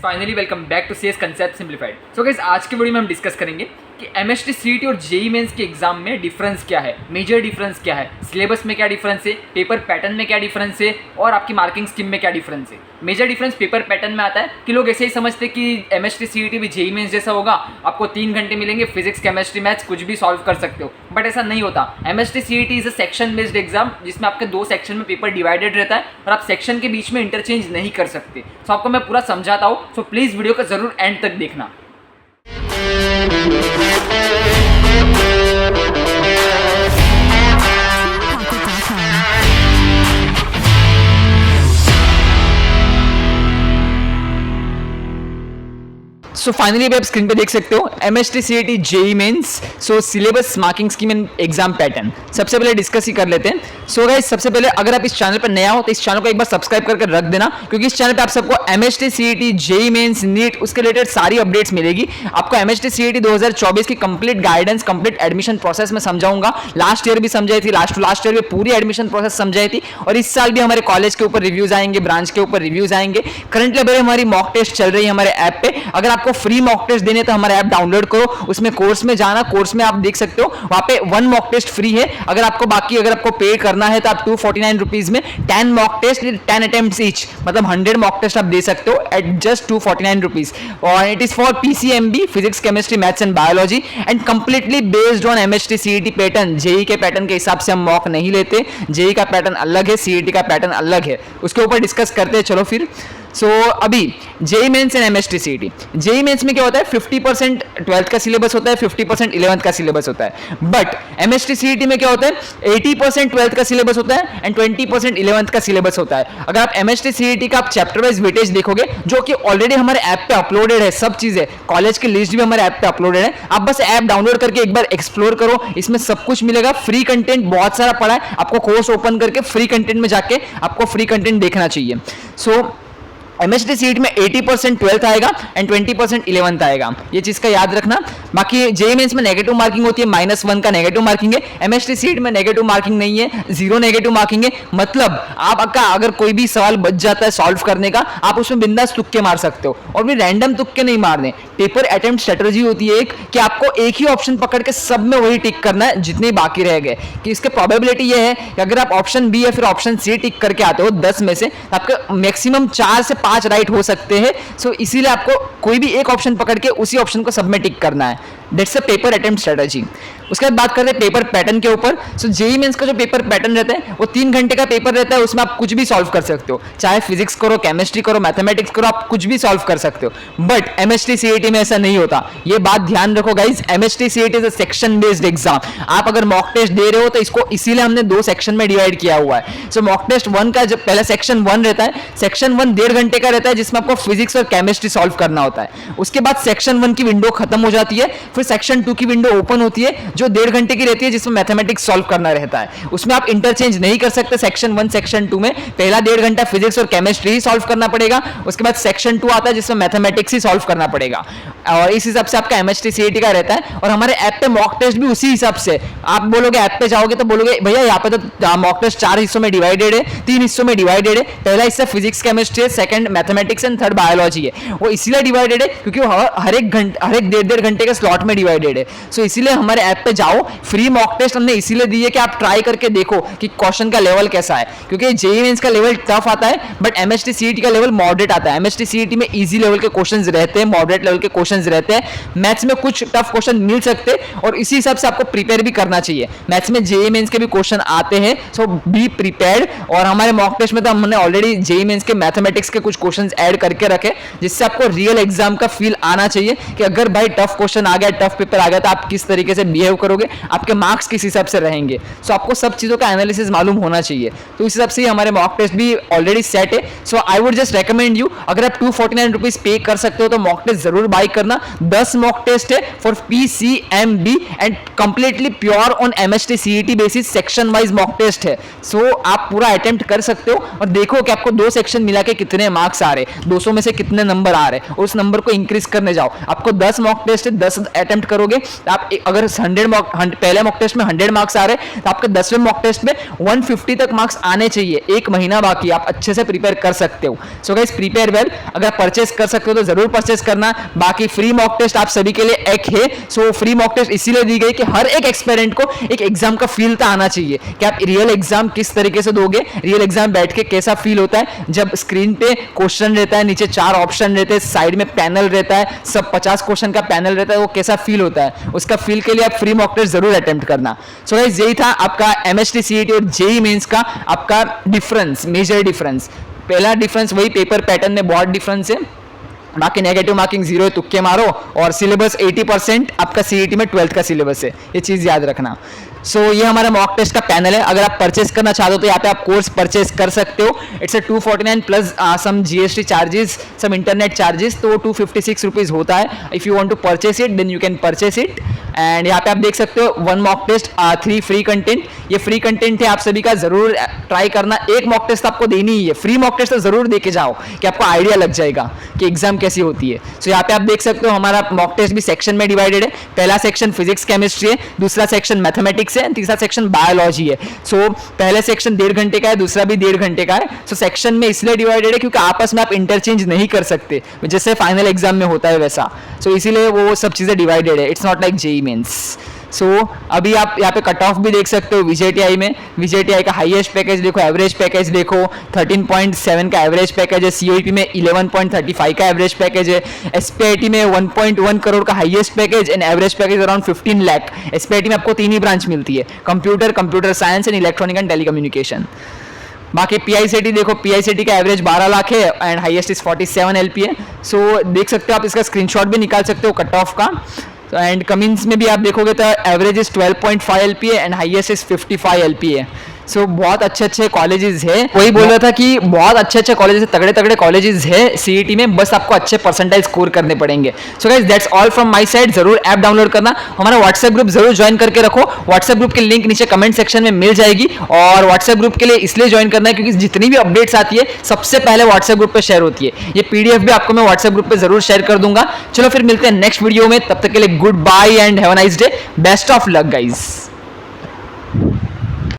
Finally welcome back to CS concept simplified. So guys, आज के video में हम डिस्कस करेंगे कि एमएसटी सीईटी और जेईई मेंस के एग्जाम में डिफरेंस क्या है, मेजर डिफरेंस क्या है, सिलेबस में क्या डिफरेंस है, पेपर पैटर्न में क्या डिफरेंस है और आपकी मार्किंग स्कीम में क्या डिफरेंस है। मेजर डिफरेंस पेपर पैटर्न में आता है कि लोग ऐसे ही समझते हैं कि एमएसटी सीईटी भी जेईई मेंस जैसा होगा, आपको 3 घंटे मिलेंगे, फिजिक्स केमिस्ट्री मैथ्स कुछ भी सॉल्व कर सकते हो, बट ऐसा नहीं होता। MST CET is a section based exam जिसमें आपके 2 सेक्शन में पेपर डिवाइडेड रहता है और आप सेक्शन के बीच में इंटरचेंज नहीं कर सकते। सो आपको मैं पूरा समझाता हूँ, सो प्लीज़ वीडियो को ज़रूर एंड तक देखना। सो फाइनली अभी आप स्क्रीन पे देख सकते हो MST CET JEE mains. So syllabus, marking scheme and exam pattern सबसे पहले डिस्कस ही कर लेते हैं। सो गाइस, सबसे पहले अगर आप इस चैनल पर नया हो तो इस चैनल को एक बार सब्सक्राइब करके रख देना, क्योंकि इस चैनल पे आप सबको MST CET, JEE Mains, NEET उसके रिलेटेड सारी अपडेट्स मिलेगी। आपको एमएसटी सीईटी 2024 की complete guidance, complete admission process में समझाऊंगा। लास्ट ईयर भी समझाई थी, लास्ट ईयर में पूरी एडमिशन प्रोसेस समझाई थी, और इस साल भी हमारे कॉलेज के ऊपर रिव्यूज आएंगे, ब्रांच के ऊपर रिव्यूज आएंगे। करंटली अभी हमारी मॉक टेस्ट चल रही है हमारे ऐप पे। अगर आपको फ्री मॉक टेस्ट देने तो हमारा ऐप डाउनलोड करो, उसमें कोर्स में जाना, कोर्स में आप देख सकते हो वहां पे 1 मॉक टेस्ट फ्री है। अगर आपको पे करना है तो आप 249 रुपीज में 10 मॉक टेस्ट, 10 अटेम्प्ट्स ईच, मतलब 100 मॉक टेस्ट आप दे सकते हो एट जस्ट 249 रुपीज। और it is for PCMB, physics chemistry maths and biology, and completely based on MST CET pattern. JEE के पैटर्न के हिसाब से हम मॉक नहीं लेते, जेईई का पैटर्न अलग है, सीईटी का पैटर्न अलग है, उसके ऊपर डिस्कस करते हैं। चलो फिर अभी JEE Mains and MST CET. JEE Mains में क्या होता है, 50% 12th का सिलेबस होता है, 50% 11th का सिलेबस होता है। बट एमएसटी सीईटी में क्या होता है, 80% 12th का सिलेबस होता है एंड 20% 11th का सिलेबस होता है। अगर आप एमएसटी सीईटी का आप चैप्टर वाइज वेटेज देखोगे, जो कि ऑलरेडी हमारे ऐप पे अपलोडेड है, सब चीजें, कॉलेज की लिस्ट भी हमारे ऐप पे अपलोडेड है। आप बस ऐप डाउनलोड करके एक बार एक्सप्लोर करो, इसमें सब कुछ मिलेगा। फ्री कंटेंट बहुत सारा पड़ा है, आपको कोर्स ओपन करके फ्री कंटेंट में जाके आपको फ्री कंटेंट देखना चाहिए। एमएसटी सीईटी में 80% 12th आएगा एंड 20% 11th आएगा, ये चीज का याद रखना। बाकी जेईई मेंस में नेगेटिव मार्किंग होती है, -1 का नेगेटिव मार्किंग है। एमएसटी सीईटी में नेगेटिव मार्किंग नहीं है, 0 नेगेटिव मार्किंग है। मतलब आपका अगर कोई भी सवाल बच जाता है सॉल्व करने का, आप उसमें बिंदास तुक्के मार सकते हो, और भी रैंडम तुक्के नहीं मारने। पेपर अटेम्प्ट स्ट्रेटजी होती है एक, कि आपको एक ही ऑप्शन पकड़ के सब में वही टिक करना है जितने बाकी रह गए। कि इसके प्रोबेबिलिटी ये है कि अगर आप ऑप्शन बी या फिर ऑप्शन सी टिक करके आते हो 10 में से, तो आपके मैक्सिमम 4 से 5 राइट हो सकते हैं। इसीलिए आपको कोई भी एक ऑप्शन पकड़ के उसी ऑप्शन को सब में टिक करना है। That's a paper attempt strategy. उसके बाद बात करते हैं पेपर पैटर्न के ऊपर। जेईई मेंस का जो पेपर पैटर्न रहता है वो 3 घंटे का पेपर रहता है, उसमें आप कुछ भी सॉल्व कर सकते हो, चाहे फिजिक्स करो, केमिस्ट्री करो, मैथमेटिक्स करो, आप कुछ भी सॉल्व कर सकते हो। बट एमएसटी सीईटी में ऐसा नहीं होता, ये बात ध्यान रखो guys. MST CET is a section based exam. आप अगर मॉक टेस्ट दे रहे हो तो इसको इसीलिए हमने 2 सेक्शन में डिवाइड किया हुआ है। मॉक टेस्ट 1 का जब पहला सेक्शन 1 रहता है, सेक्शन 1 1.5 घंटे का रहता है, जिसमें आपको फिजिक्स और केमिस्ट्री सॉल्व करना होता है। उसके बाद सेक्शन 1 की विंडो खत्म हो जाती है, फिर सेक्शन 2 की विंडो ओपन होती है, जो 1.5 घंटे की रहती है, जिसमें मैथमेटिक्स सॉल्व करना रहता है। उसमें आप इंटरचेंज नहीं कर सकते सेक्शन 1 सेक्शन 2 में। पहला 1.5 घंटा फिजिक्स और केमिस्ट्री ही सॉल्व करना पड़ेगा, उसके बाद सेक्शन 2 आता है जिसमें मैथमेटिक्स ही सॉल्व करना पड़ेगा। और इस हिसाब से आपका एमएसटी सीईटी का रहता है। और हमारे ऐप पे मॉक टेस्ट भी उसी हिसाब से। आप बोलोगे, ऐप पे जाओगे तो बोलोगे भैया यहाँ पे तो मॉक टेस्ट 4 हिस्सों में डिवाइडेड है, 3 हिस्सों में डिवाइडेड है। पहला हिस्सा फिजिक्स केमिस्ट्री है, second mathematics and third biology है। वो इसीलिए डिवाइडेड है क्योंकि हर एक 1.5 घंटे के स्लॉट में डिवाइडेड है। इसीलिए हमारे ऐप पे जाओ, फ्री मॉक टेस्ट हमने इसीलिए दी है कि आप ट्राई करके देखो कि क्वेश्चन का लेवल कैसा है, क्योंकि जेईई मेंस का लेवल टफ आता है बट एमएसटी सीईटी का लेवल मॉडरेट आता है। एमएसटी सीईटी में इजी लेवल के क्वेश्चंस रहते हैं, मॉडरेट लेवल के क्वेश्चंस रहते हैं। मैथ्स में कुछ टफ क्वेश्चन मिल सकते हैं और इसी हिसाब से आपको प्रिपेयर भी करना चाहिए। मैथ्स में जेईई मेंस के भी क्वेश्चन आते हैं, सो बी प्रिपेयर्ड। और हमारे मॉक टेस्ट में तो हमने ऑलरेडी जेईई मेंस के मैथमेटिक्स के कुछ क्वेश्चंस ऐड करके रखे, जिससे आपको रियल एग्जाम का फील आना चाहिए कि अगर भाई टफ क्वेश्चन आ गया, टफ पेपर आ गया, तो आप किस तरीके से बिहेव करोगे, आपके मार्क्स किस हिसाब से रहेंगे। आपको सब चीजों का एनालिसिस मालूम होना चाहिए। तो इस हिसाब से हमारे मॉक टेस्ट भी ऑलरेडी सेट है। I would just recommend you, अगर आप 249 रुपीज पे कर सकते हो तो मॉक टेस्ट जरूर बाय करना। 10 मॉक टेस्ट है for PCMB and completely pure on MST CET basis, section wise mock test है। आप पूरा अटेम्प्ट कर सकते हो और देखो कि आपको 2 सेक्शन मिला के कितने मार्क्स आ रहे, 200 में से कितने नंबर आ रहे, उस नंबर को इंक्रीज करने जाओ। आपको 10 मॉक टेस्ट है, 10 अटेम्प्ट करोगे तो आप अगर 100 पहले मॉक टेस्ट में 100 मार्क्स आ रहे तो आपके 10वें मॉक टेस्ट में 150 तक मार्क्स आने चाहिए। एक महीना बाकी, आप अच्छे से प्रिपेयर कर सकते हो। So guys prepare well. अगर परचेस कर सकते हो तो जरूर परचेस करना। बाकी फ्री मॉक टेस्ट आप सभी के लिए एक है। सो फ्री मॉक टेस्ट इसीलिए दी गई कि हर एक एक्सपेरेंट को एक एग्जाम का फील तो आना चाहिए कि आप रियल एग्जाम किस तरीके से दोगे, रियल एग्जाम बैठ के कैसा फील होता है जब स्क्रीन पे क्वेश्चन रहता है, नीचे 4 ऑप्शन रहते हैं, साइड में पैनल रहता है, सब 50 क्वेश्चन का पैनल रहता है, वो कैसा फील होता है, उसका फील के लिए आप फ्री मॉक टेस्ट जरूर अटेम्प्ट करना। सो गाइस यही था आपका एमएचटी सीईटी और जेईई मेंस का आपका डिफरेंस, मेजर डिफरेंस। पहला डिफरेंस वही पेपर पैटर्न में बहुत डिफरेंस है, बाकी नेगेटिव मार्किंग 0 है, तुक्के मारो। और सिलेबस 80% आपका सीईटी में 12th का सिलेबस है, ये चीज़ याद रखना। सो ये हमारा मॉक टेस्ट का पैनल है। अगर आप परचेस करना चाहते हो तो यहाँ पे आप कोर्स परचेस कर सकते हो। It's 249 plus some GST charges, some internet charges, तो 256 रुपीज़ होता है। If you want to purchase it then you can purchase it. And यहाँ पे आप देख सकते हो 1 मॉक टेस्ट 3 फ्री कंटेंट। ये फ्री कंटेंट है, आप सभी का जरूर ट्राई करना। एक मॉक टेस्ट आपको देनी ही है, फ्री मॉक टेस्ट तो जरूर दे के जाओ कि आपको आइडिया लग जाएगा कि एग्जाम कैसी होती है। सो यहाँ पे आप देख सकते हो हमारा मॉक टेस्ट भी सेक्शन में डिवाइडेड है। पहला सेक्शन फिजिक्स केमिस्ट्री है, दूसरा सेक्शन मैथमेटिक्स है, तीसरा सेक्शन बायोलॉजी है। सो पहले सेक्शन 1.5 घंटे का है, दूसरा भी 1.5 घंटे का है। सो सेक्शन में इसलिए डिवाइडेड है क्योंकि आपस में आप इंटरचेंज नहीं कर सकते जैसे फाइनल एग्जाम में होता है वैसा। सो इसीलिए वो सब चीज़ें डिवाइडेड है। It's not like JEE mains. So अभी आप यहाँ पे कट ऑफ भी देख सकते हो वीजेटीआई में। वीजेटीआई का हाईएस्ट पैकेज देखो, एवरेज पैकेज देखो, 13.7 का एवरेज पैकेज है। सीईटी में 11.35 का एवरेज पैकेज है। एसपीआईटी में 1.1 करोड़ का highest package and average package around 15 lakh. SPIT में आपको 3 ही ब्रांच मिलती है, computer, computer science and electronic and telecommunication. बाकी पीआईसीटी देखो, पीआईसीटी का एवरेज 12 लाख है एंड हाईएस्ट इज 47 एलपी है। सो देख सकते हो आप, इसका स्क्रीनशॉट भी निकाल सकते हो कट ऑफ का। एंड कमिंस में भी आप देखोगे तो एवरेज इज 12.5 एलपी है एंड हाईएस्ट इज 55 एलपी है। सो बहुत अच्छे अच्छे कॉलेजेस है। वही बोल रहा था कि बहुत अच्छे अच्छे कॉलेजेस, तगड़े तगड़े कॉलेजेस है सीईटी में, बस आपको अच्छे परसेंटाइल स्कोर करने पड़ेंगे। So guys that's all from my side. जरूर ऐप डाउनलोड करना, हमारा व्हाट्सएप ग्रुप जरूर ज्वाइन करके रखो। व्हाट्सएप ग्रुप की लिंक नीचे कमेंट सेक्शन में मिल जाएगी। और व्हाट्सएप ग्रुप के लिए इसलिए ज्वाइन करना है क्योंकि जितनी भी अपडेट्स आती है सबसे पहले व्हाट्सएप ग्रुप पे शेयर होती है। ये पीडीएफ भी आपको मैं व्हाट्सएप ग्रुप पे जरूर शेयर कर दूंगा। चलो फिर मिलते हैं नेक्स्ट वीडियो में, तब तक के लिए goodbye and have a nice day. Best of luck guys.